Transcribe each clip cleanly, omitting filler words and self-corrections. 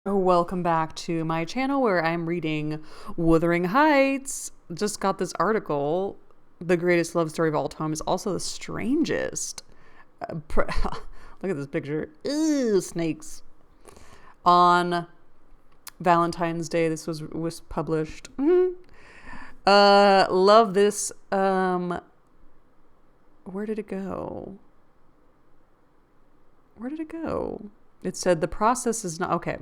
Welcome back to my channel where I'm reading Wuthering Heights. Just got this article. The greatest love story of all time is also the strangest. Look at this picture. Ew, snakes. On Valentine's Day, this was published. Love this. Where did it go? Where did it go? It said the process is not okay.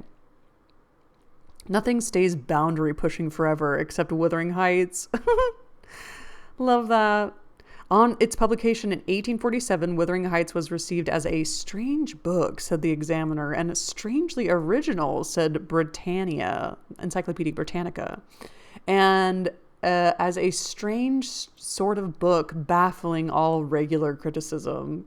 Nothing stays boundary pushing forever except Wuthering Heights. Love that. On its publication in 1847, Wuthering Heights was received as a strange book, said the Examiner, and strangely original, said Britannia, Encyclopedia Britannica. And as a strange sort of book baffling all regular criticism.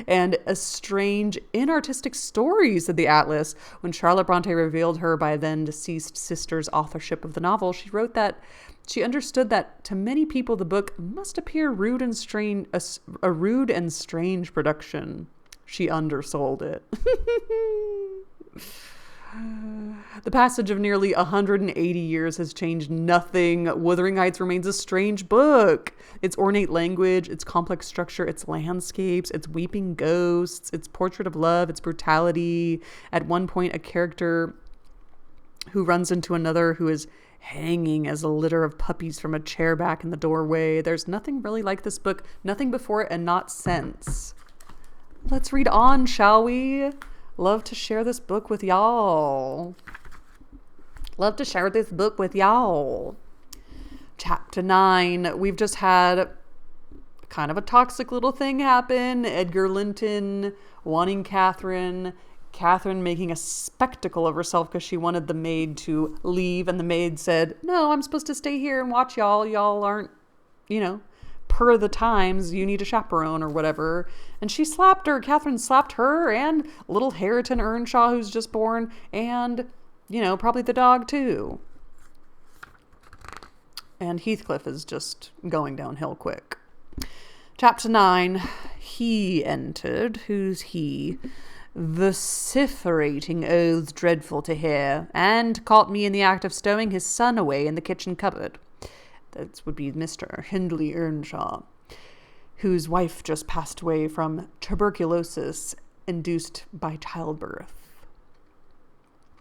And a strange, inartistic story, said the Atlas. When Charlotte Bronte revealed her by then deceased sister's authorship of the novel, she wrote that she understood that to many people the book must appear rude and strange, a rude and strange production. She undersold it. The passage of nearly 180 years has changed nothing. Wuthering Heights remains a strange book. Its ornate language, its complex structure, its landscapes, its weeping ghosts, its portrait of love, its brutality. At one point, a character who runs into another who is hanging as a litter of puppies from a chair back in the doorway. There's nothing really like this book. Nothing before it and not since. Let's read on, shall we? Love to share this book with y'all. Love to share this book with y'all. Chapter 9. We've just had kind of a toxic little thing happen. Edgar Linton wanting Catherine. Catherine making a spectacle of herself because she wanted the maid to leave. And the maid said, no, I'm supposed to stay here and watch y'all. Y'all aren't, per the times, you need a chaperone or whatever. And she slapped her. Catherine slapped her and little Hareton Earnshaw, who's just born, and, probably the dog too. And Heathcliff is just going downhill quick. Chapter 9. He entered. Who's he? Vociferating oaths dreadful to hear, and caught me in the act of stowing his son away in the kitchen cupboard. That would be Mr. Hindley Earnshaw, whose wife just passed away from tuberculosis induced by childbirth.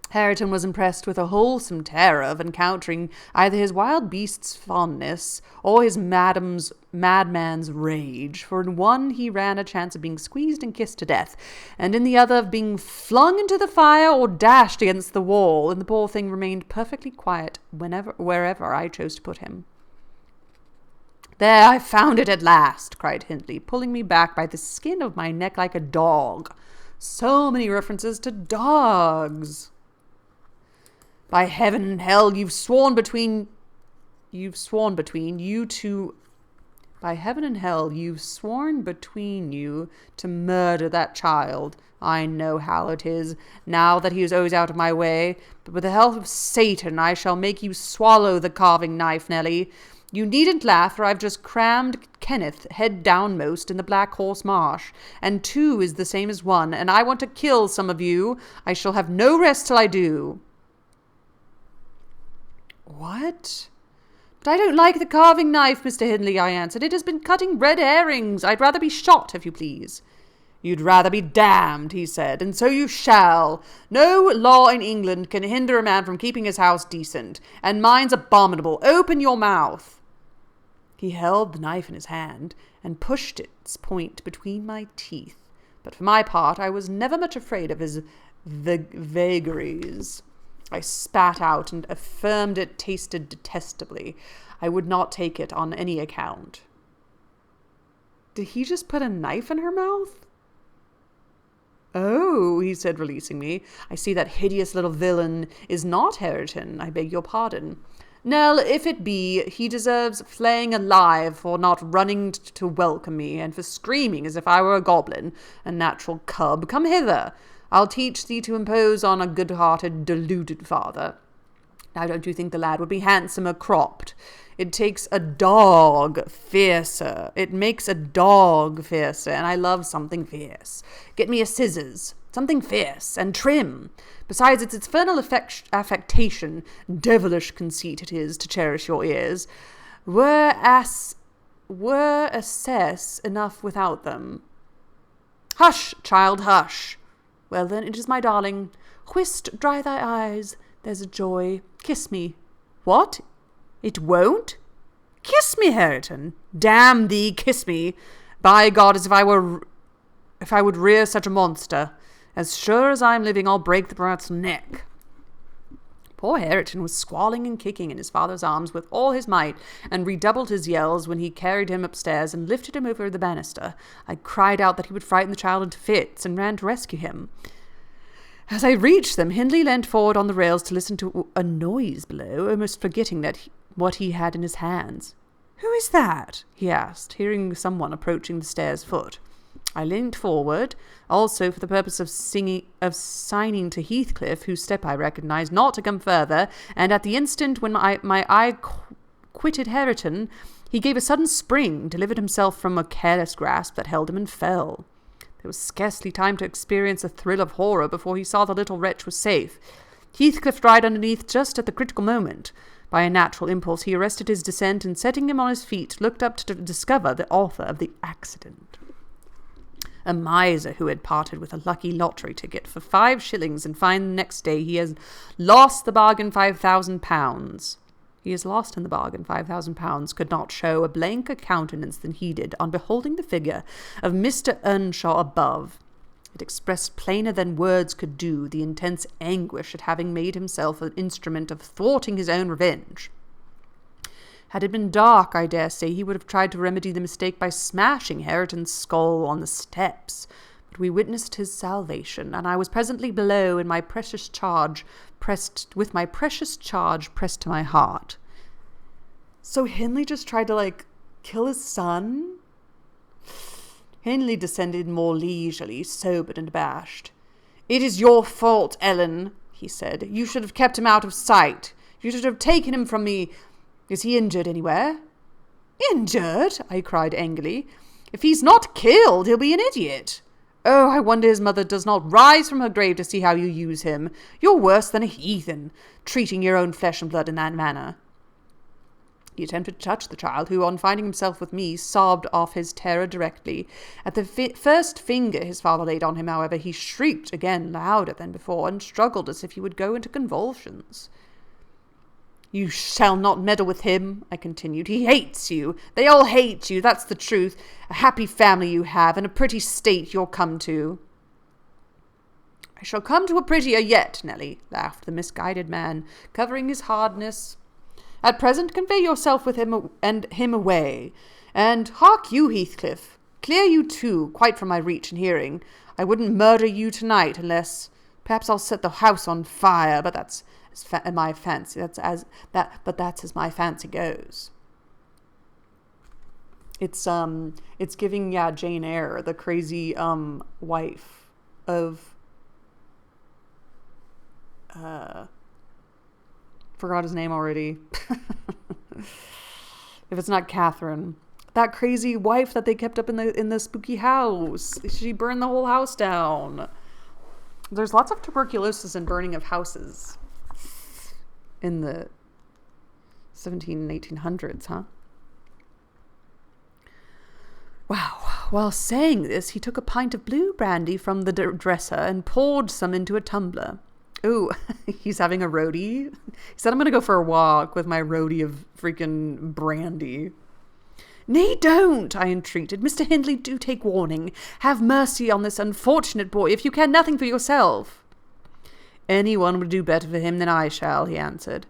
Hareton was impressed with a wholesome terror of encountering either his wild beast's fondness or his madman's rage, for in one he ran a chance of being squeezed and kissed to death, and in the other of being flung into the fire or dashed against the wall, and the poor thing remained perfectly quiet wherever I chose to put him. There, I found it at last, cried Hindley, pulling me back by the skin of my neck like a dog. So many references to dogs. By heaven and hell, you've sworn between you to murder that child. I know how it is, now that he is always out of my way. But with the help of Satan, I shall make you swallow the carving knife, Nellie. You needn't laugh, for I've just crammed Kenneth head downmost in the Black Horse Marsh, and 2 is the same as 1, and I want to kill some of you. I shall have no rest till I do. What? But I don't like the carving knife, Mr. Hindley, I answered. It has been cutting red herrings. I'd rather be shot, if you please. You'd rather be damned, he said, and so you shall. No law in England can hinder a man from keeping his house decent, and mine's abominable. Open your mouth. He held the knife in his hand and pushed its point between my teeth, but for my part I was never much afraid of his vagaries. I spat out and affirmed it tasted detestably. I would not take it on any account. Did he just put a knife in her mouth? Oh, he said, releasing me. I see that hideous little villain is not Hareton. I beg your pardon. Nell, if it be, he deserves flaying alive for not running to welcome me, and for screaming as if I were a goblin, a natural cub. Come hither. I'll teach thee to impose on a good-hearted, deluded father. Now, don't you think the lad would be handsomer cropped? It takes a dog fiercer. It makes a dog fiercer, and I love something fierce. Get me a scissors. something fierce and trim. Besides, it's infernal affectation, devilish conceit it is to cherish your ears. Were assess enough without them. Hush, child, hush. Well then, it is my darling. Whist, dry thy eyes. There's a joy. Kiss me. What? It won't? Kiss me, Hareton. Damn thee, kiss me. By God, as if I would rear such a monster. As sure as I'm living, I'll break the brat's neck. Poor Hareton was squalling and kicking in his father's arms with all his might, and redoubled his yells when he carried him upstairs and lifted him over the banister. I cried out that he would frighten the child into fits, and ran to rescue him. As I reached them, Hindley leant forward on the rails to listen to a noise below, almost forgetting what he had in his hands. "Who is that?" he asked, hearing someone approaching the stairs foot. I leant forward, also for the purpose of signing to Heathcliff, whose step I recognized, not to come further, and at the instant when my eye quitted Hareton, he gave a sudden spring, delivered himself from a careless grasp that held him, and fell. There was scarcely time to experience a thrill of horror before he saw the little wretch was safe. Heathcliff died underneath just at the critical moment. By a natural impulse, he arrested his descent, and setting him on his feet, looked up to discover the author of the accident. A miser who had parted with a lucky lottery ticket for 5 shillings and find the next day he has lost the bargain £5,000. He is lost in the bargain £5,000, could not show a blanker countenance than he did on beholding the figure of Mr. Earnshaw above. It expressed plainer than words could do the intense anguish at having made himself an instrument of thwarting his own revenge. Had it been dark, I dare say, he would have tried to remedy the mistake by smashing Hareton's skull on the steps. But we witnessed his salvation, and I was presently below in my precious charge pressed to my heart. So Hindley just tried to, kill his son? Hindley descended more leisurely, sobered and abashed. "It is your fault, Ellen," he said. "You should have kept him out of sight. You should have taken him from me. Is he injured anywhere?" "Injured?" I cried angrily. "If he's not killed, he'll be an idiot. Oh, I wonder his mother does not rise from her grave to see how you use him. You're worse than a heathen, treating your own flesh and blood in that manner." He attempted to touch the child, who, on finding himself with me, sobbed off his terror directly. At the first finger his father laid on him, however, he shrieked again louder than before, and struggled as if he would go into convulsions. "You shall not meddle with him," I continued. "He hates you. They all hate you, that's the truth. A happy family you have, and a pretty state you'll come to." "I shall come to a prettier yet, Nelly," laughed the misguided man, covering his hardness. "At present convey yourself with him and him away. And hark you, Heathcliff, clear you too, quite from my reach and hearing. I wouldn't murder you tonight unless perhaps I'll set the house on fire, but that's my fancy. That's as my fancy goes." It's giving Jane Eyre, the crazy wife of forgot his name already. If it's not Catherine, that crazy wife that they kept up in the spooky house. She burned the whole house down. There's lots of tuberculosis and burning of houses in the 1700s and 1800s, huh? Wow. While saying this, he took a pint of blue brandy from the dresser and poured some into a tumbler. Ooh, he's having a roadie. He said, "I'm going to go for a walk with my roadie of freaking brandy." "Nay, don't," I entreated. "Mr. Hindley, do take warning. Have mercy on this unfortunate boy, if you care nothing for yourself." "Anyone would do better for him than I shall," he answered.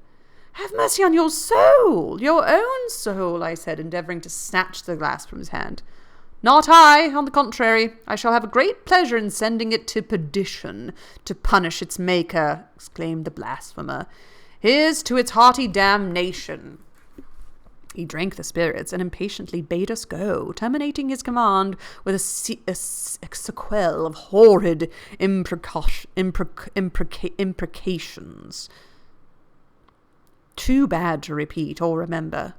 "Have mercy on your soul, your own soul," I said, endeavouring to snatch the glass from his hand. "Not I, on the contrary. I shall have a great pleasure in sending it to perdition, to punish its maker," exclaimed the blasphemer. "Here's to its hearty damnation." He drank the spirits and impatiently bade us go, terminating his command with a sequel of horrid imprecations. Too bad to repeat or remember.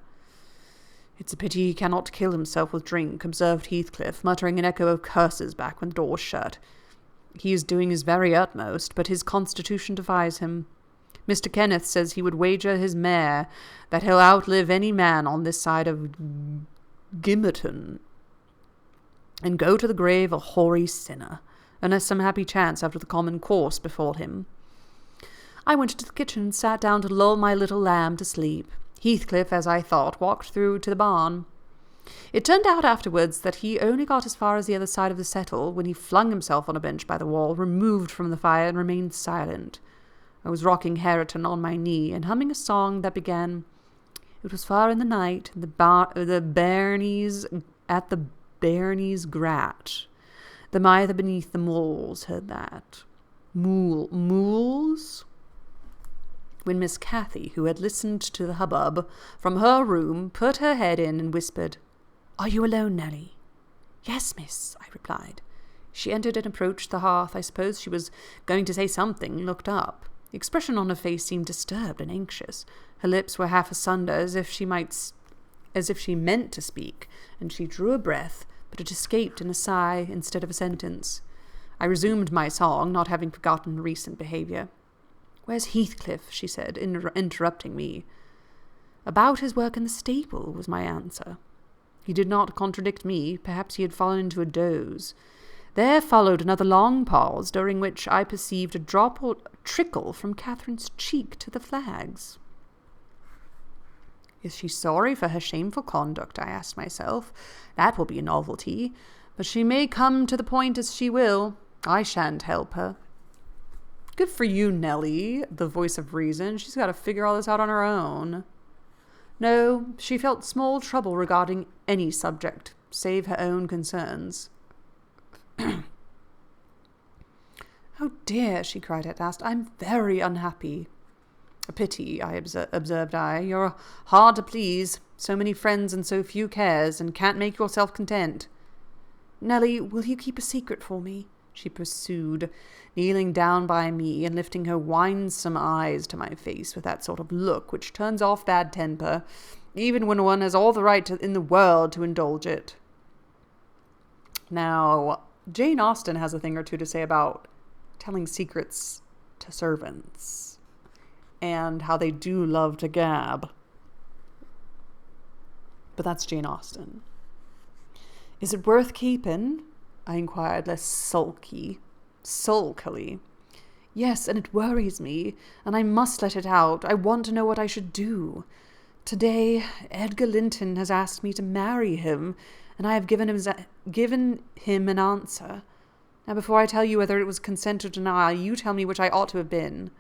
"It's a pity he cannot kill himself with drink," observed Heathcliff, muttering an echo of curses back when the door was shut. He is doing his very utmost, but his constitution defies him. Mr. Kenneth says he would wager his mare that he'll outlive any man on this side of Gimmerton, and go to the grave a hoary sinner, unless some happy chance out of the common course befall him. I went into the kitchen and sat down to lull my little lamb to sleep. Heathcliff, as I thought, walked through to the barn. It turned out afterwards that he only got as far as the other side of the settle when he flung himself on a bench by the wall, removed from the fire, and remained silent. I was rocking Hareton on my knee and humming a song that began, "It was far in the night, at the bairnies grat. The mither beneath the moles heard that." Mools? When Miss Cathy, who had listened to the hubbub from her room, put her head in and whispered, "Are you alone, Nelly?" "Yes, miss," I replied. She entered and approached the hearth. I suppose she was going to say something, and looked up. The expression on her face seemed disturbed and anxious. Her lips were half asunder, as if she meant to speak, and she drew a breath, but it escaped in a sigh instead of a sentence. I resumed my song, not having forgotten recent behaviour. "Where's Heathcliff?" she said, interrupting me. "About his work in the stable," was my answer. He did not contradict me. Perhaps he had fallen into a doze. There followed another long pause, during which I perceived a drop or trickle from Catherine's cheek to the flags. Is she sorry for her shameful conduct? I asked myself. That will be a novelty. But she may come to the point as she will. I shan't help her. Good for you, Nellie, the voice of reason. She's got to figure all this out on her own. No, she felt small trouble regarding any subject, save her own concerns. "Oh dear," she cried at last, "I'm very unhappy." "A pity," observed I. "You're hard to please. So many friends and so few cares, and can't make yourself content." "Nellie, will you keep a secret for me?" she pursued, kneeling down by me and lifting her winsome eyes to my face with that sort of look which turns off bad temper, even when one has all the right in the world to indulge it. Now, Jane Austen has a thing or two to say about telling secrets to servants, and how they do love to gab. But that's Jane Austen. "Is it worth keeping?" I inquired, less sulkily. "Yes, and it worries me, and I must let it out. I want to know what I should do. Today, Edgar Linton has asked me to marry him, and I have given him an answer. Now, before I tell you whether it was consent or denial, you tell me which I ought to have been."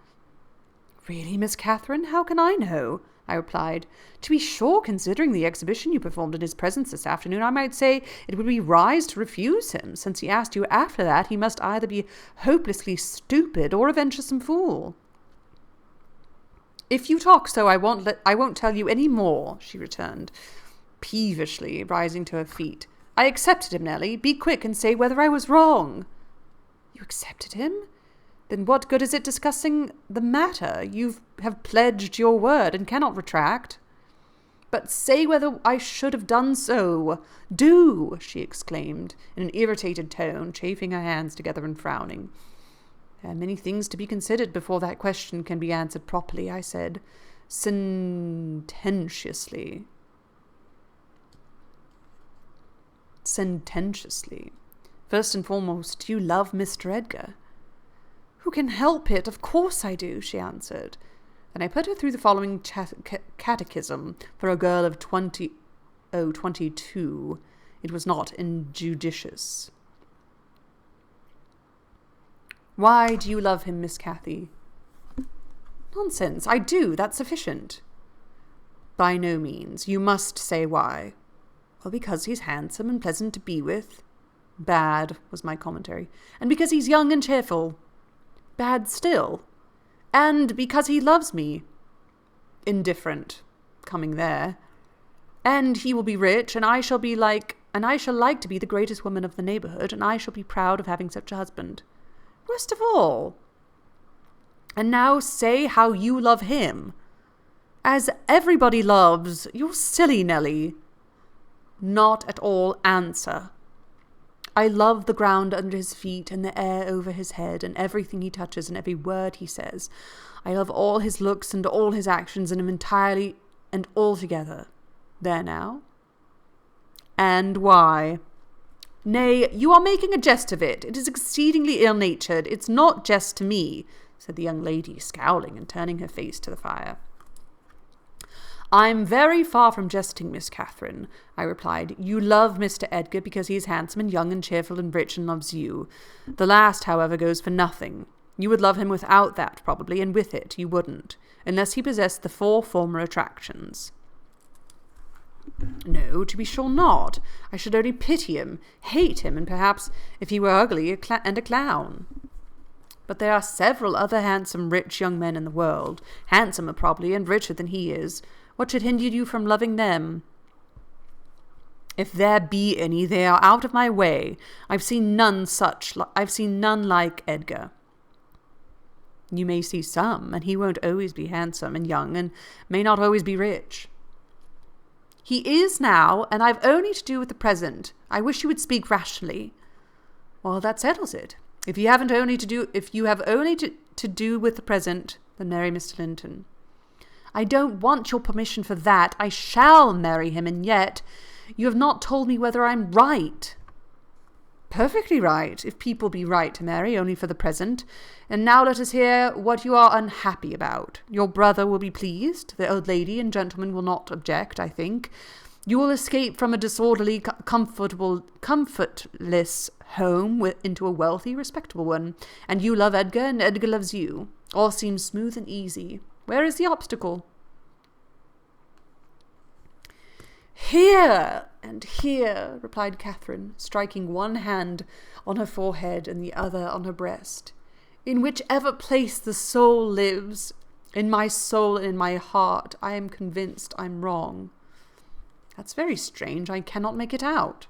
"Really, Miss Catherine? How can I know?" I replied. "To be sure, considering the exhibition you performed in his presence this afternoon, I might say it would be wise to refuse him. Since he asked you after that, he must either be hopelessly stupid or a venturesome fool." "If you talk so, I won't tell you any more," she returned, peevishly, rising to her feet. "I accepted him, Nellie. Be quick and say whether I was wrong." "You accepted him? Then what good is it discussing the matter? You have pledged your word and cannot retract." "But say whether I should have done so. Do!" she exclaimed, in an irritated tone, chafing her hands together and frowning. "There are many things to be considered before that question can be answered properly," I said, sententiously. "First and foremost, do you love Mr. Edgar?" "Who can help it? Of course I do," she answered. Then I put her through the following catechism for a girl of 22. It was not injudicious. "Why do you love him, Miss Cathy?" "Nonsense. I do. That's sufficient." "By no means. You must say why." "Well, because he's handsome and pleasant to be with." "Bad," was my commentary. "And because he's young and cheerful." "Bad still." "And because he loves me." "Indifferent. Coming there." "And he will be rich, and I shall like to be the greatest woman of the neighbourhood, and I shall be proud of having such a husband." "Worst of all." "And now say how you love him." "As everybody loves. You're silly, Nellie." "Not at all. Answer." I love the ground under his feet and the air over his head and everything he touches and every word he says. I love all his looks and all his actions and him entirely and altogether. There now. And why? Nay, you are making a jest of it. It is exceedingly ill-natured. It's not jest to me, said the young lady, scowling and turning her face to the fire. I'm very far from jesting, Miss Catherine, I replied. You love Mr. Edgar because he is handsome and young and cheerful and rich and loves you. The last, however, goes for nothing. You would love him without that, probably, and with it you wouldn't, unless he possessed the 4 former attractions. No, to be sure not. I should only pity him, hate him, and perhaps, if he were ugly, a clown. But there are several other handsome, rich young men in the world, handsomer probably, and richer than he is. What should hinder you from loving them? If there be any, they are out of my way. I've seen none like Edgar. You may see some, and he won't always be handsome and young, and may not always be rich. He is now, and I've only to do with the present. I wish you would speak rationally. Well, that settles it. If you have only to do with the present, then marry Mr. Linton. I don't want your permission for that. I shall marry him, and yet you have not told me whether I'm right. Perfectly right, if people be right to marry only for the present. And now let us hear what you are unhappy about. Your brother will be pleased. The old lady and gentleman will not object, I think. You will escape from a disorderly, comfortless home into a wealthy, respectable one. And you love Edgar, and Edgar loves you. All seems smooth and easy. Where is the obstacle? Here and here, replied Catherine, striking one hand on her forehead and the other on her breast. In whichever place the soul lives, in my soul and in my heart, I am convinced I'm wrong. That's very strange. I cannot make it out.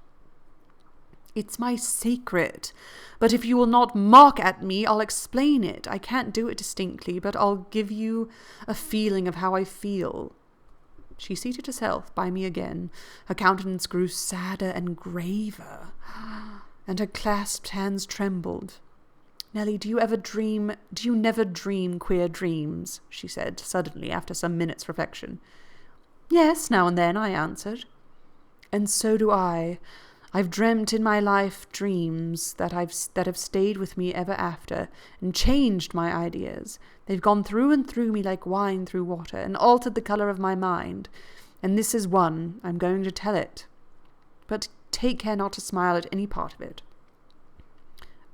It's my secret. But if you will not mock at me, I'll explain it. I can't do it distinctly, but I'll give you a feeling of how I feel. She seated herself by me again. Her countenance grew sadder and graver, and her clasped hands trembled. Nellie, do you never dream queer dreams? She said, suddenly, after some minutes' reflection. Yes, now and then, I answered. And so do I. I've dreamt in my life dreams that have stayed with me ever after, and changed my ideas. They've gone through and through me like wine through water, and altered the colour of my mind. And this is one. I'm going to tell it. But take care not to smile at any part of it.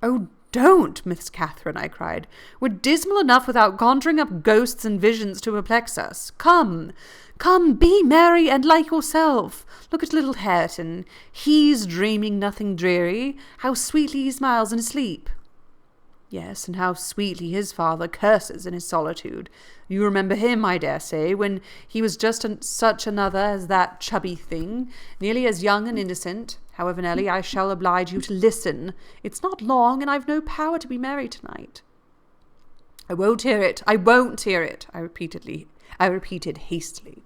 Oh, don't, Miss Catherine, I cried. We're dismal enough without conjuring up ghosts and visions to perplex us. Come, be merry and like yourself. Look at little Hareton. He's dreaming nothing dreary. How sweetly he smiles in his sleep. Yes, and how sweetly his father curses in his solitude. You remember him, I dare say, when he was just such another as that chubby thing, nearly as young and innocent. However, Nellie, I shall oblige you to listen. It's not long, and I've no power to be merry tonight. I won't hear it. I repeated hastily.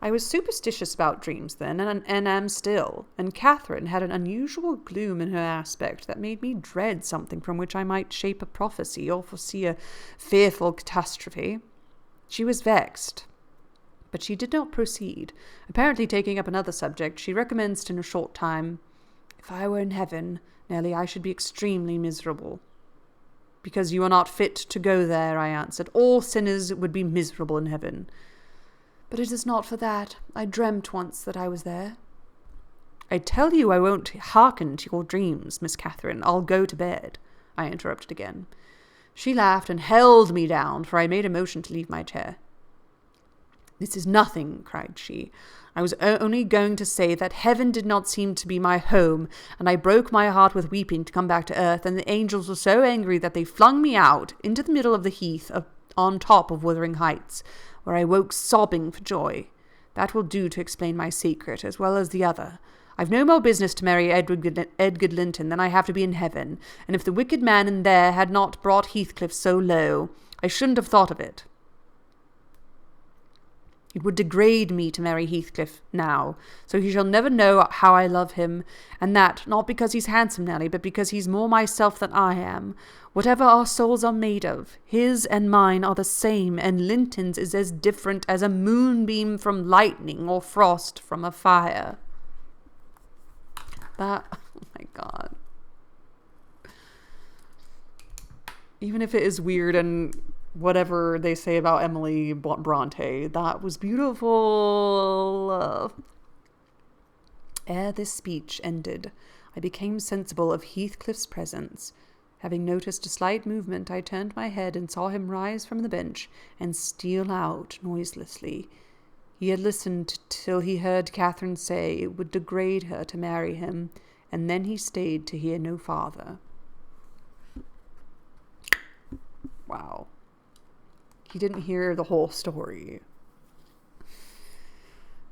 I was superstitious about dreams then, and am still, and Catherine had an unusual gloom in her aspect that made me dread something from which I might shape a prophecy or foresee a fearful catastrophe. She was vexed, but she did not proceed. Apparently taking up another subject, she recommenced in a short time. If I were in heaven, Nellie, I should be extremely miserable. Because you are not fit to go there, I answered. All sinners would be miserable in heaven. But it is not for that. I dreamt once that I was there. I tell you I won't hearken to your dreams, Miss Catherine. I'll go to bed, I interrupted again. She laughed and held me down, for I made a motion to leave my chair. This is nothing, cried she. I was only going to say that heaven did not seem to be my home, and I broke my heart with weeping to come back to earth, and the angels were so angry that they flung me out into the middle of the heath on top of Wuthering Heights, where I woke sobbing for joy. That will do to explain my secret, as well as the other. I've no more business to marry Edgar Linton than I have to be in heaven, and if the wicked man in there had not brought Heathcliff so low, I shouldn't have thought of it. It would degrade me to marry Heathcliff now, so he shall never know how I love him, and that, not because he's handsome, Nelly, but because he's more myself than I am. Whatever our souls are made of, his and mine are the same, and Linton's is as different as a moonbeam from lightning or frost from a fire. Oh my God. Even if it is weird and whatever they say about Emily Bronte, that was beautiful. Ere this speech ended, I became sensible of Heathcliff's presence. Having noticed a slight movement, I turned my head and saw him rise from the bench and steal out noiselessly. He had listened till he heard Catherine say it would degrade her to marry him, and then he stayed to hear no farther. Wow. He didn't hear the whole story.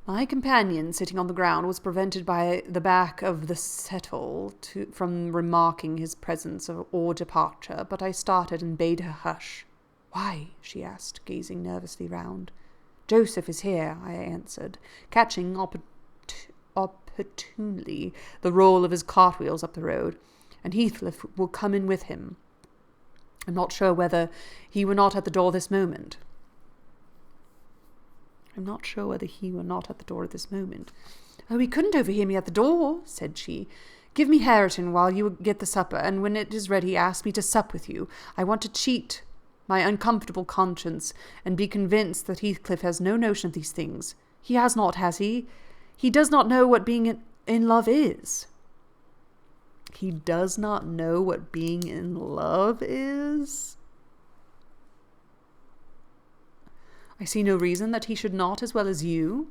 My companion, sitting on the ground, was prevented by the back of the settle from remarking his presence or departure, but I started and bade her hush. "Why?" she asked, gazing nervously round. "Joseph is here," I answered, catching opportunely the roll of his cartwheels up the road, "and Heathcliff will come in with him. I'm not sure whether he were not at the door this moment." "Oh, he couldn't overhear me at the door," said she. "Give me Hareton while you get the supper, and when it is ready ask me to sup with you. I want to cheat my uncomfortable conscience and be convinced that Heathcliff has no notion of these things. He has not, has he? He does not know what being in love is." He does not know what being in love is? "I see no reason that he should not as well as you,"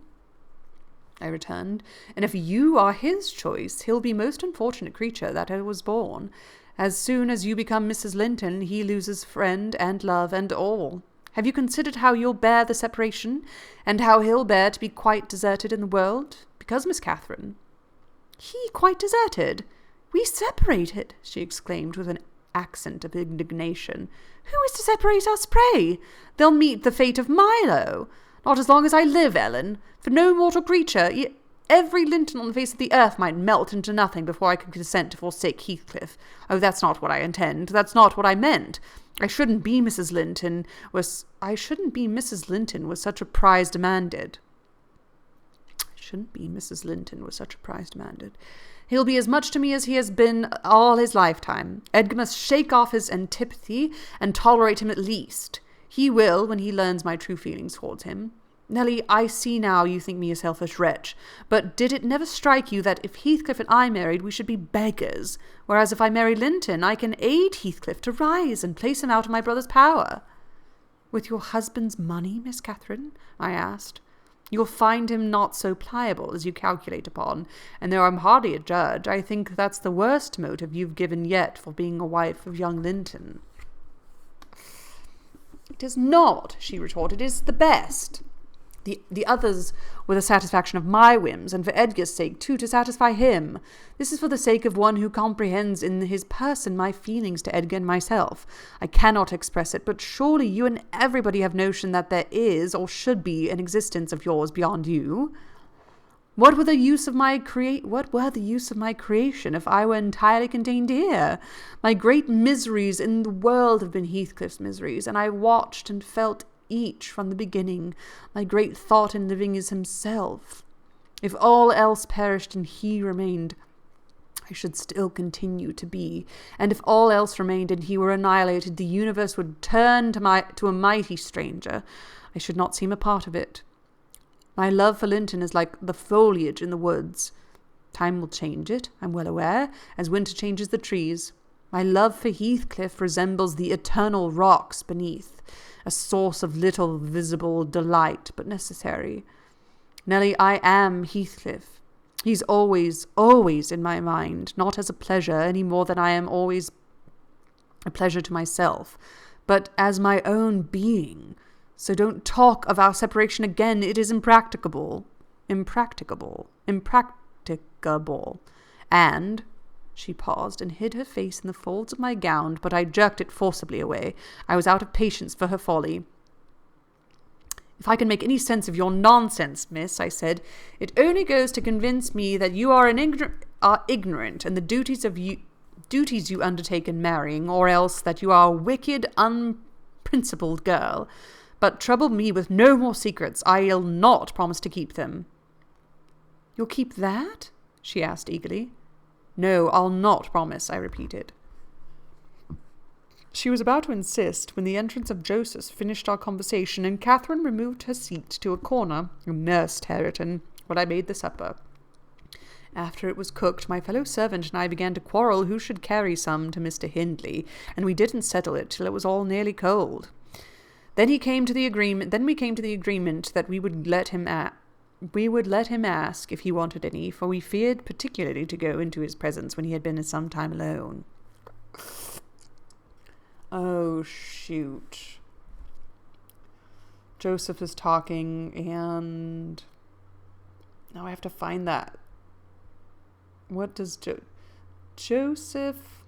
I returned. "And if you are his choice, he'll be most unfortunate creature that ever was born. As soon as you become Mrs. Linton, he loses friend and love and all. Have you considered how you'll bear the separation, and how he'll bear to be quite deserted in the world? Because, Miss Catherine—" "He quite deserted? We separated!" she exclaimed with an accent of indignation. "Who is to separate us, pray? They'll meet the fate of Milo. Not as long as I live, Ellen. For no mortal creature, every Linton on the face of the earth might melt into nothing before I could consent to forsake Heathcliff. Oh, that's not what I intend. That's not what I meant. I shouldn't be Mrs. Linton was such a prize demanded. He'll be as much to me as he has been all his lifetime. Edgar must shake off his antipathy and tolerate him at least. He will, when he learns my true feelings towards him. Nelly, I see now you think me a selfish wretch, but did it never strike you that if Heathcliff and I married, we should be beggars, whereas if I marry Linton, I can aid Heathcliff to rise and place him out of my brother's power?" "With your husband's money, Miss Catherine?" I asked. "You'll find him not so pliable as you calculate upon, and though I'm hardly a judge, I think that's the worst motive you've given yet for being a wife of young Linton." "It is not," she retorted. "It is the best. The others were the satisfaction of my whims, and for Edgar's sake, too, to satisfy him. This is for the sake of one who comprehends in his person my feelings to Edgar and myself. I cannot express it, but surely you and everybody have notion that there is, or should be, an existence of yours beyond you. What were the use of my creation if I were entirely contained here? My great miseries in the world have been Heathcliff's miseries, and I watched and felt each from the beginning. My great thought in living is himself. If all else perished and he remained, I should still continue to be. And if all else remained and he were annihilated, the universe would turn to a mighty stranger. I should not seem a part of it. My love for Linton is like the foliage in the woods. Time will change it, I'm well aware, as winter changes the trees. My love for Heathcliff resembles the eternal rocks beneath, a source of little visible delight, but necessary. Nelly, I am Heathcliff. He's always, always in my mind, not as a pleasure any more than I am always a pleasure to myself, but as my own being. So don't talk of our separation again. It is impracticable. And... She paused and hid her face in the folds of my gown, but I jerked it forcibly away. I was out of patience for her folly. If I can make any sense of your nonsense, miss, I said, it only goes to convince me that you are ignorant and the duties you undertake in marrying, or else that you are a wicked, unprincipled girl. But trouble me with no more secrets. I'll not promise to keep them. You'll keep that? She asked eagerly. No, I'll not promise, I repeated. She was about to insist when the entrance of Joseph finished our conversation, and Catherine removed her seat to a corner and nursed Hareton while I made the supper. After it was cooked, my fellow servant and I began to quarrel who should carry some to Mr. Hindley, and we didn't settle it till it was all nearly cold. Then we came to the agreement that we would let him ask if he wanted any, for we feared particularly to go into his presence when he had been some time alone. Oh, shoot. Joseph is talking, and now I have to find that. What does Joseph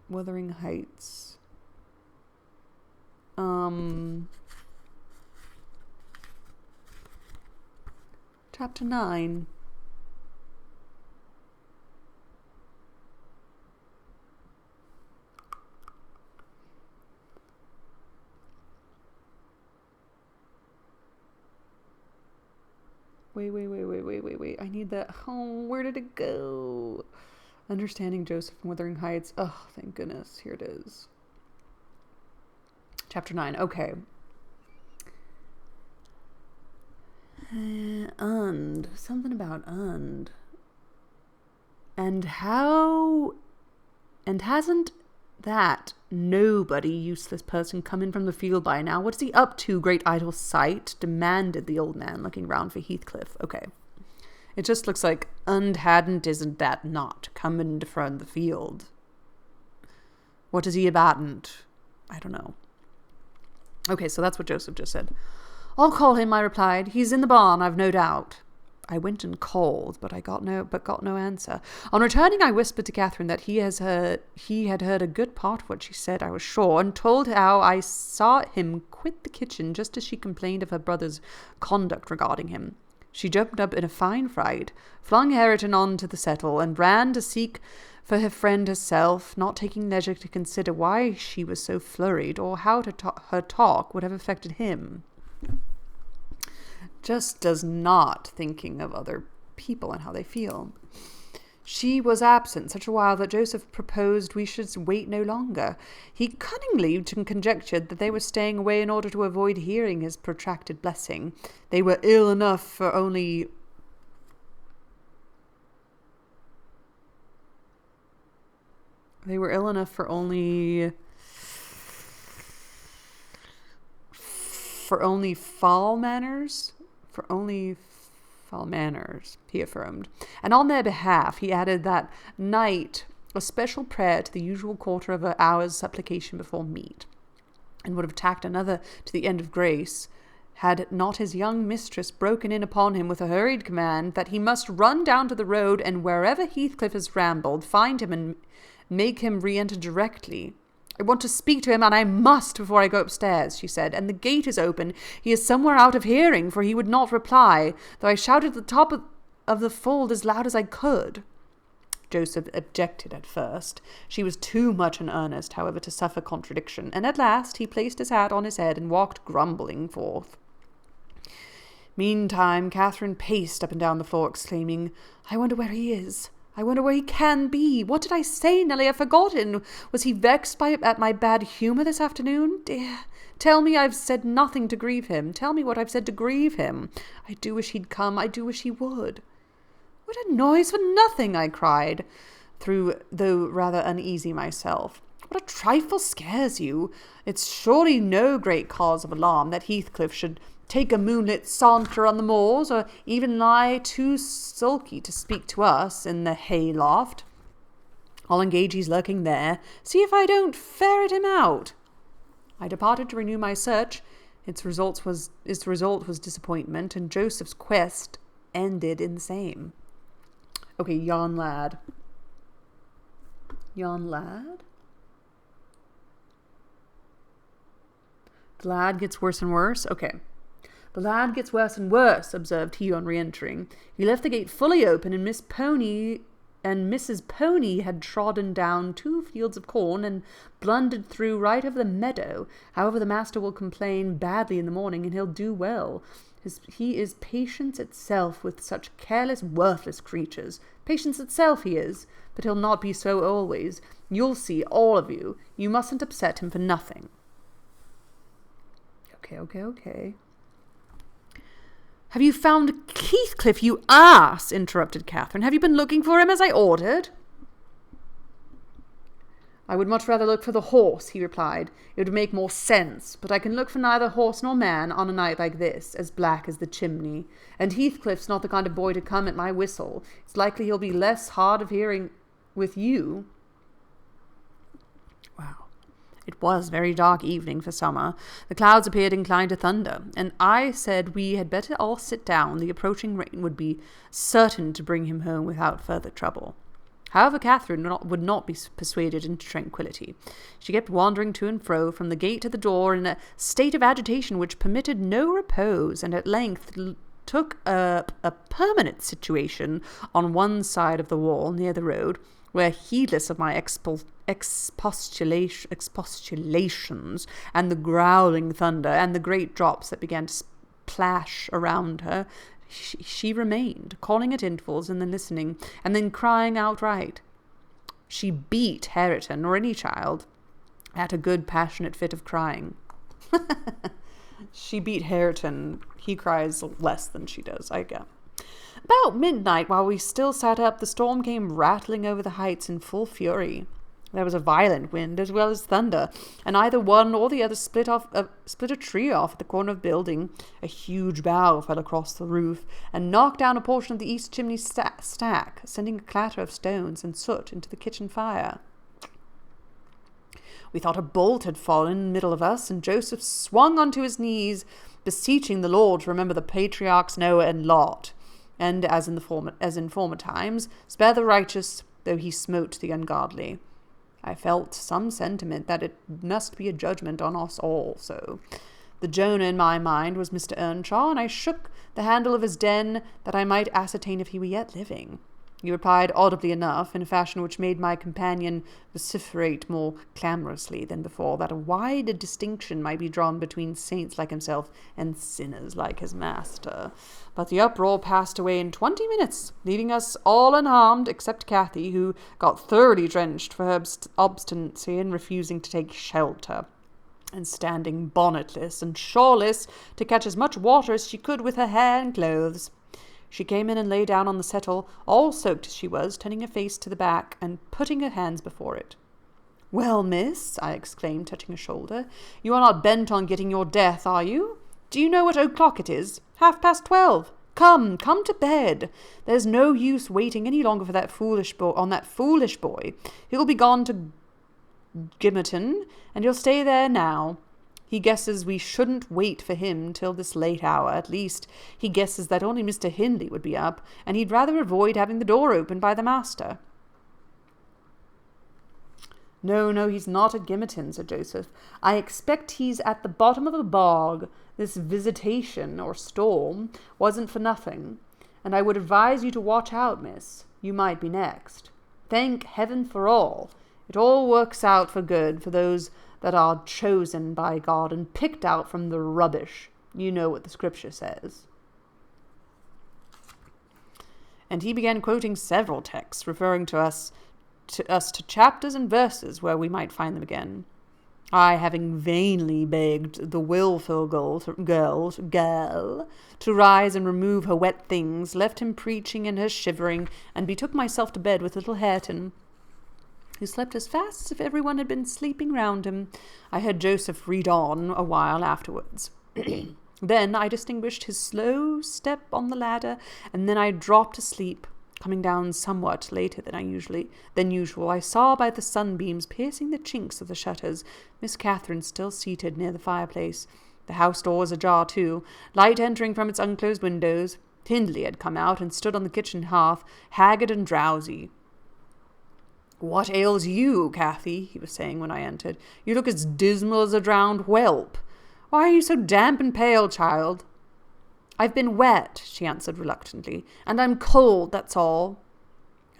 Wuthering Heights? Chapter 9. Wait. I need that. Oh, where did it go? Understanding Joseph and Wuthering Heights. Oh, thank goodness. Here it is. Chapter 9. Okay. Something about und. And hasn't that nobody useless person come in from the field by now? What's he up to, great idle sight? Demanded the old man, looking round for Heathcliff. Okay. It just looks like isn't that not come in from the field? What is he abatant? I don't know. Okay, so that's what Joseph just said. I'll call him, I replied. He's in the barn, I've no doubt. I went and called, but got no answer. On returning, I whispered to Catherine that he had heard a good part of what she said, I was sure, and told how I saw him quit the kitchen just as she complained of her brother's conduct regarding him. She jumped up in a fine fright, flung Hareton on to the settle, and ran to seek for her friend herself, not taking leisure to consider why she was so flurried, or how her talk would have affected him. Just does not thinking of other people and how they feel. She was absent such a while that Joseph proposed we should wait no longer. He cunningly conjectured that they were staying away in order to avoid hearing his protracted blessing. They were ill enough for only... foul manners, he affirmed. And on their behalf, he added that night a special prayer to the usual quarter of an hour's supplication before meat, and would have tacked another to the end of grace, had not his young mistress broken in upon him with a hurried command that he must run down to the road, and wherever Heathcliff has rambled, find him and make him re-enter directly. I want to speak to him, and I must before I go upstairs, she said, and the gate is open. He is somewhere out of hearing, for he would not reply, though I shouted at the top of the fold as loud as I could. Joseph objected at first. She was too much in earnest, however, to suffer contradiction, and at last he placed his hat on his head and walked grumbling forth. Meantime, Catherine paced up and down the floor, exclaiming, I wonder where he is. I wonder where he can be. What did I say, Nelly? I've forgotten. Was he vexed at my bad humour this afternoon? Dear, tell me I've said nothing to grieve him. Tell me what I've said to grieve him. I do wish he'd come. I do wish he would. What a noise for nothing, I cried, though rather uneasy myself. What a trifle scares you. It's surely no great cause of alarm that Heathcliff should take a moonlit saunter on the moors, or even lie too sulky to speak to us in the hay-loft. I'll engage he's lurking there. See if I don't ferret him out. I departed to renew my search. Its result was disappointment, and Joseph's quest ended in the same. Okay, yon lad. Yon lad? The lad gets worse and worse? Okay. The lad gets worse and worse, observed he on re-entering. He left the gate fully open, and Mrs. Pony had trodden down 2 fields of corn and blundered through right over the meadow. However, the master will complain badly in the morning, and he'll do well. He is patience itself with such careless, worthless creatures. Patience itself he is, but he'll not be so always. You'll see, all of you. You mustn't upset him for nothing. Okay. Have you found Heathcliff, you ass? Interrupted Catherine. Have you been looking for him as I ordered? I would much rather look for the horse, he replied. It would make more sense, but I can look for neither horse nor man on a night like this, as black as the chimney. And Heathcliff's not the kind of boy to come at my whistle. It's likely he'll be less hard of hearing with you. Wow. It was very dark evening for summer. The clouds appeared inclined to thunder, and I said we had better all sit down. The approaching rain would be certain to bring him home without further trouble. However, Catherine would not be persuaded into tranquillity. She kept wandering to and fro from the gate to the door in a state of agitation which permitted no repose, and at length took up a permanent situation on one side of the wall near the road, where, heedless of my expostulations and the growling thunder and the great drops that began to splash around her, she remained, calling at intervals and then listening, and then crying outright. She beat Hareton, or any child, at a good passionate fit of crying. She beat Hareton. He cries less than she does, I guess. About midnight, while we still sat up, the storm came rattling over the heights in full fury. There was a violent wind as well as thunder, and either one or the other split a tree off at the corner of the building. A huge bough fell across the roof and knocked down a portion of the east chimney stack, sending a clatter of stones and soot into the kitchen fire. We thought a bolt had fallen in the middle of us, and Joseph swung onto his knees, beseeching the Lord to remember the patriarchs Noah and Lot, and, as in former times, spare the righteous, though he smote the ungodly. I felt some sentiment that it must be a judgment on us all, so. The Jonah in my mind was Mr. Earnshaw, and I shook the handle of his den that I might ascertain if he were yet living. He replied audibly enough, in a fashion which made my companion vociferate more clamorously than before, that a wide distinction might be drawn between saints like himself and sinners like his master. But the uproar passed away in 20 minutes, leaving us all unharmed, except Cathy, who got thoroughly drenched for her obstinacy in refusing to take shelter, and standing bonnetless and shawlless to catch as much water as she could with her hair and clothes. She came in and lay down on the settle, all soaked as she was, turning her face to the back and putting her hands before it. "Well, miss," I exclaimed, touching her shoulder, "you are not bent on getting your death, are you? Do you know what o'clock it is? 12:30. Come to bed. There's no use waiting any longer for that foolish boy. He'll be gone to Gimmerton, and he'll stay there now. He guesses we shouldn't wait for him till this late hour. At least, he guesses that only Mr. Hindley would be up, and he'd rather avoid having the door opened by the master." No, he's not at Gimmerton," said Joseph. "I expect he's at the bottom of the bog. This visitation, or storm, wasn't for nothing, and I would advise you to watch out, miss. You might be next. Thank heaven for all. It all works out for good for those that are chosen by God and picked out from the rubbish. You know what the scripture says." And he began quoting several texts, referring to chapters and verses where we might find them again. I, having vainly begged the wilful girl to rise and remove her wet things, left him preaching and her shivering, and betook myself to bed with little Hareton, who slept as fast as if everyone had been sleeping round him. I heard Joseph read on a while afterwards. Then I distinguished his slow step on the ladder, and then I dropped asleep, coming down somewhat later than usual. I saw by the sunbeams piercing the chinks of the shutters Miss Catherine still seated near the fireplace. The house door was ajar too, light entering from its unclosed windows. Hindley had come out and stood on the kitchen hearth, haggard and drowsy. "What ails you, Cathy?" he was saying when I entered. "You look as dismal as a drowned whelp. Why are you so damp and pale, child?" "I've been wet," she answered reluctantly, "and I'm cold, that's all."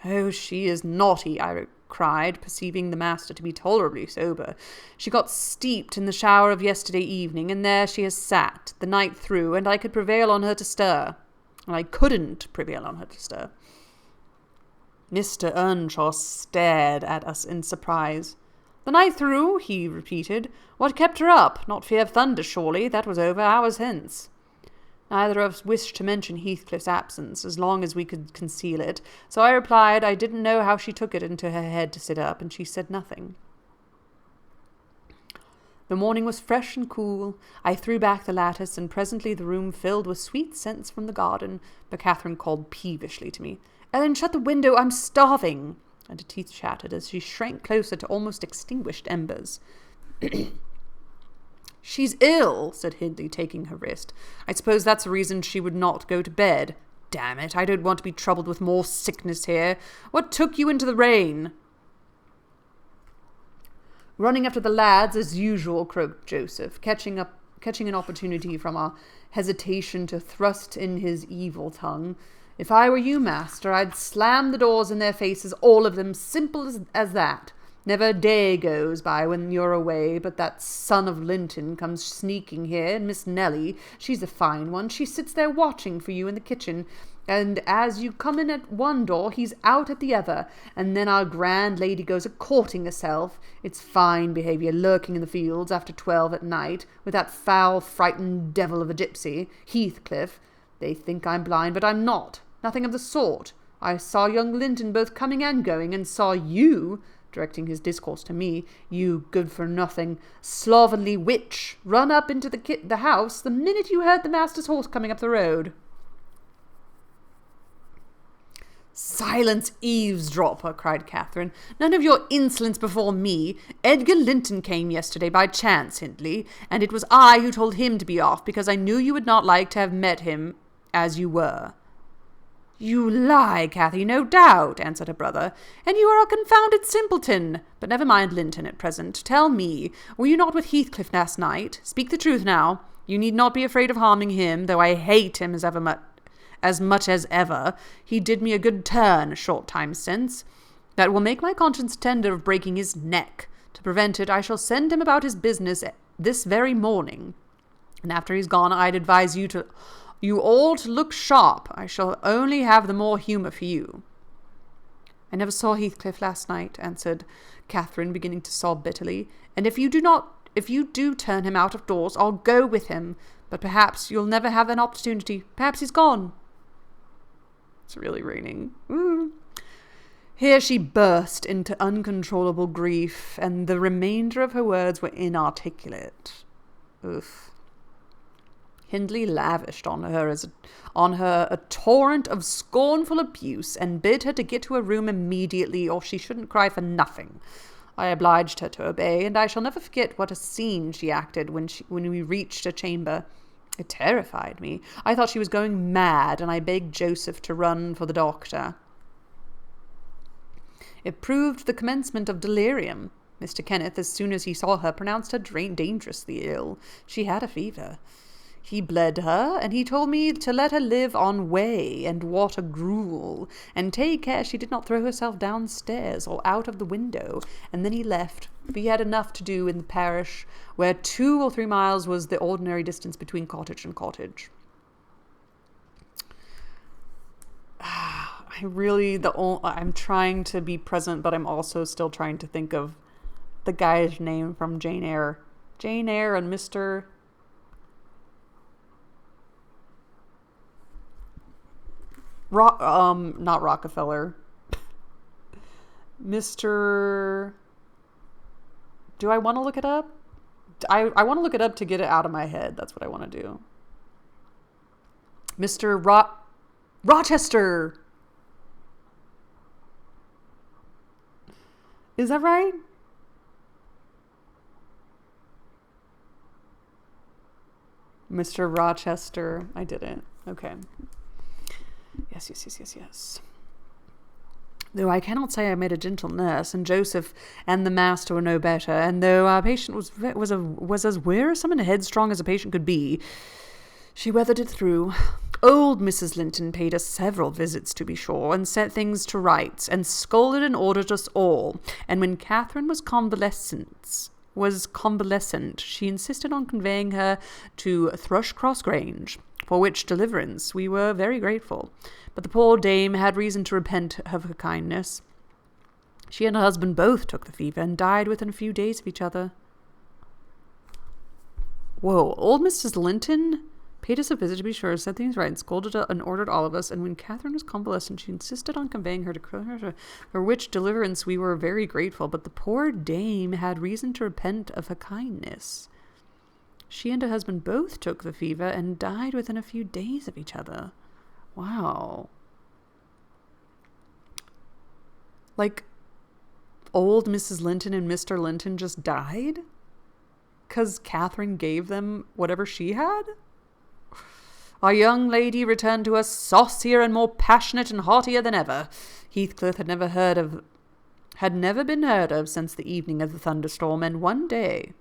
"Oh, she is naughty," I cried, perceiving the master to be tolerably sober. "She got steeped in the shower of yesterday evening, and there she has sat, the night through, and I could prevail on her to stir. And I couldn't prevail on her to stir." Mr. Earnshaw stared at us in surprise. "The night through?" he repeated. "What kept her up? Not fear of thunder, surely? That was over hours hence." Neither of us wished to mention Heathcliff's absence, as long as we could conceal it, so I replied I didn't know how she took it into her head to sit up, and she said nothing. The morning was fresh and cool. I threw back the lattice, and presently the room filled with sweet scents from the garden, but Catherine called peevishly to me, "Ellen, shut the window, I'm starving," and her teeth chattered as she shrank closer to almost extinguished embers. "She's ill," said Hindley, taking her wrist. "I suppose that's the reason she would not go to bed. Damn it, I don't want to be troubled with more sickness here. What took you into the rain?" "Running after the lads, as usual," croaked Joseph, catching an opportunity from our hesitation to thrust in his evil tongue. "If I were you, master, I'd slam the doors in their faces, all of them, simple as that. Never a day goes by when you're away but that son of Linton comes sneaking here, and Miss Nelly, she's a fine one, she sits there watching for you in the kitchen, and as you come in at one door, he's out at the other, and then our grand lady goes a-courting herself. It's fine behaviour, lurking in the fields after 12 at night, with that foul, frightened devil of a gipsy, Heathcliff. They think I'm blind, but I'm not. Nothing of the sort. I saw young Linton both coming and going, and saw you," directing his discourse to me, "you good-for-nothing, slovenly witch, run up into the house the minute you heard the master's horse coming up the road." "Silence, eavesdropper!" cried Catherine. "None of your insolence before me. Edgar Linton came yesterday by chance, Hindley, and it was I who told him to be off, because I knew you would not like to have met him as you were." "You lie, Cathy, no doubt," answered her brother, "and you are a confounded simpleton. But never mind Linton at present. Tell me, were you not with Heathcliff last night? Speak the truth now. You need not be afraid of harming him, though I hate him as much as ever. He did me a good turn a short time since. That will make my conscience tender of breaking his neck. To prevent it, I shall send him about his business this very morning. And after he's gone, I'd advise you all to look sharp. I shall only have the more humour for you." "I never saw Heathcliff last night," answered Catherine, beginning to sob bitterly. "And if you do turn him out of doors, I'll go with him. But perhaps you'll never have an opportunity. Perhaps he's gone." It's really raining. Here she burst into uncontrollable grief, and the remainder of her words were inarticulate. Oof. Hindley lavished on her a torrent of scornful abuse, and bid her to get to her room immediately, or she shouldn't cry for nothing. I obliged her to obey, and I shall never forget what a scene she acted when we reached her chamber. It terrified me. I thought she was going mad, and I begged Joseph to run for the doctor. It proved the commencement of delirium. Mr. Kenneth, as soon as he saw her, pronounced her dangerously ill. She had a fever. He bled her, and he told me to let her live on whey and water gruel, and take care she did not throw herself downstairs or out of the window, and then he left, for he had enough to do in the parish, where 2 or 3 miles was the ordinary distance between cottage and cottage. I'm trying to be present, but I'm also still trying to think of the guy's name from Jane Eyre. Jane Eyre and Mr. Not Rockefeller. Mr. Do I want to look it up? I want to look it up to get it out of my head. That's what I want to do. Mr. Rochester. Is that right? Mr. Rochester. I did it. Okay. Yes. Though I cannot say I made a gentle nurse, and Joseph and the master were no better, and though our patient was as wearisome and headstrong as a patient could be, she weathered it through. Old Mrs. Linton paid us several visits, to be sure, and set things to rights, and scolded and ordered us all, and when Catherine was convalescent, she insisted on conveying her to Thrushcross Grange, for which deliverance we were very grateful. But the poor dame had reason to repent of her kindness. She and her husband both took the fever and died within a few days of each other. Whoa, old Mrs. Linton paid us a visit, to be sure, set things right, and scolded and ordered all of us, and when Catherine was convalescent, she insisted on conveying her to for which deliverance we were very grateful, but the poor dame had reason to repent of her kindness. She and her husband both took the fever and died within a few days of each other. Wow. Like, old Mrs. Linton and Mr. Linton just died? 'Cause Catherine gave them whatever she had? Our young lady returned to us saucier and more passionate and haughtier than ever. Heathcliff had never been heard of since the evening of the thunderstorm, and one day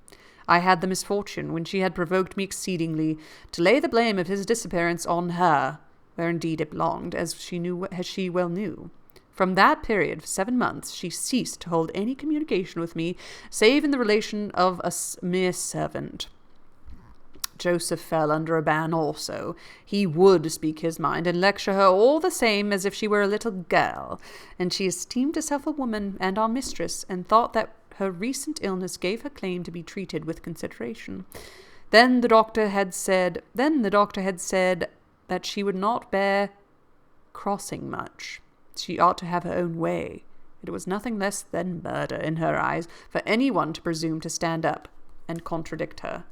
I had the misfortune, when she had provoked me exceedingly, to lay the blame of his disappearance on her, where indeed it belonged, as she well knew. From that period, for 7 months, she ceased to hold any communication with me, save in the relation of a mere servant. Joseph fell under a ban also. He would speak his mind and lecture her all the same as if she were a little girl, and she esteemed herself a woman and our mistress, and thought that her recent illness gave her claim to be treated with consideration. Then the doctor had said that she would not bear crossing much. She ought to have her own way. It was nothing less than murder in her eyes for anyone to presume to stand up and contradict her.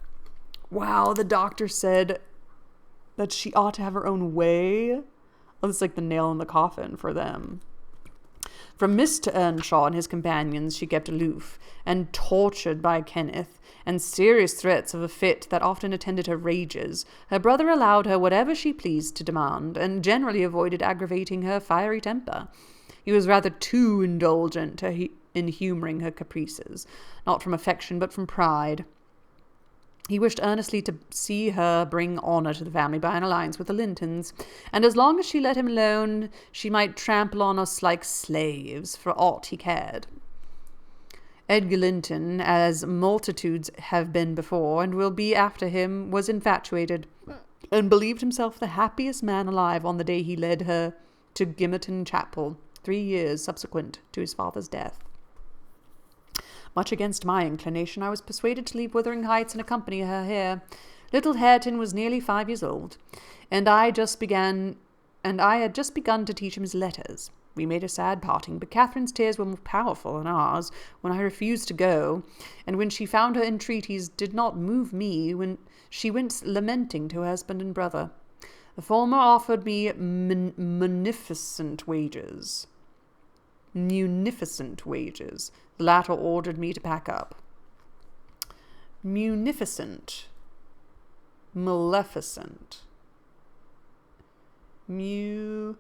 Wow, the doctor said that she ought to have her own way. Oh, it's like the nail in the coffin for them. From Mr. Earnshaw and his companions she kept aloof, and tortured by Kenneth, and serious threats of a fit that often attended her rages. Her brother allowed her whatever she pleased to demand, and generally avoided aggravating her fiery temper. He was rather too indulgent in humouring her caprices, not from affection but from pride. He wished earnestly to see her bring honour to the family by an alliance with the Lintons, and as long as she let him alone, she might trample on us like slaves, for aught he cared. Edgar Linton, as multitudes have been before, and will be after him, was infatuated, and believed himself the happiest man alive on the day he led her to Gimmerton Chapel, 3 years subsequent to his father's death. Much against my inclination, I was persuaded to leave Wuthering Heights and accompany her here. Little Hareton was nearly 5 years old, and I had just begun to teach him his letters. We made a sad parting, but Catherine's tears were more powerful than ours when I refused to go, and when she found her entreaties did not move me, when she went lamenting to her husband and brother. The former offered me munificent wages. The latter ordered me to pack up. Munificent. Maleficent. Munificent.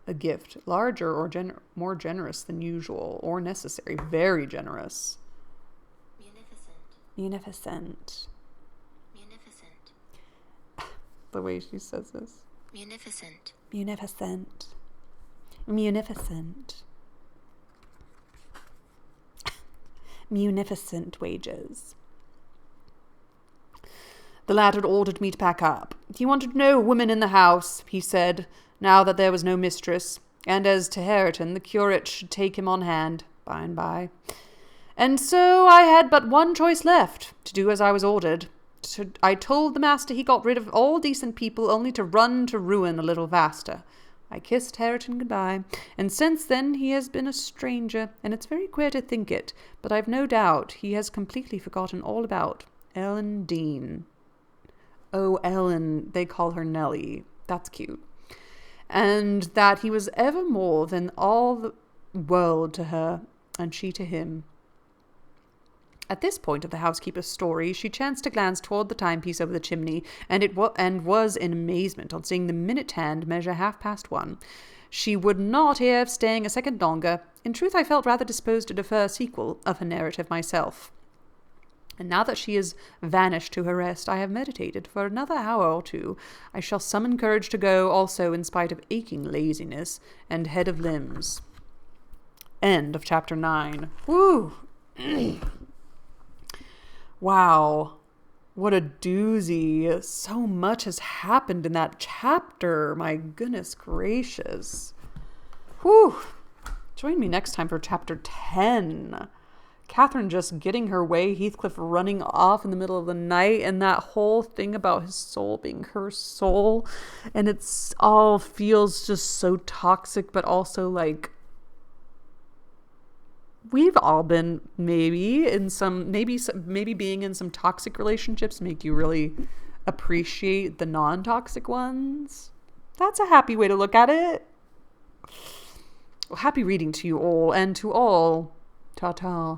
A gift, larger or more generous than usual, or necessary, very generous. Munificent. The way she says this. Munificent. Munificent wages. The lad had ordered me to pack up. He wanted no woman in the house, he said, now that there was no mistress, and as to Hareton, the curate should take him on hand by and by. And so I had but one choice left, to do as I was ordered. I told the master he got rid of all decent people only to run to ruin a little faster. I kissed Hareton goodbye, and since then he has been a stranger, and it's very queer to think it, but I've no doubt he has completely forgotten all about Ellen Dean. Oh, Ellen, they call her Nellie. That's cute. And that he was ever more than all the world to her, and she to him. At this point of the housekeeper's story, she chanced to glance toward the timepiece over the chimney, and was in amazement on seeing the minute hand measure 1:30. She would not hear of staying a second longer. In truth, I felt rather disposed to defer a sequel of her narrative myself. And now that she has vanished to her rest, I have meditated for another hour or two. I shall summon courage to go also in spite of aching laziness and head of limbs. End of chapter 9. Woo! Wow. What a doozy. So much has happened in that chapter. My goodness gracious. Whew. Join me next time for chapter 10. Catherine just getting her way, Heathcliff running off in the middle of the night, and that whole thing about his soul being her soul. And it's all feels just so toxic, but also like we've all been maybe being in some toxic relationships make you really appreciate the non-toxic ones. That's a happy way to look at it. Well, happy reading to you all, and to all, ta-ta.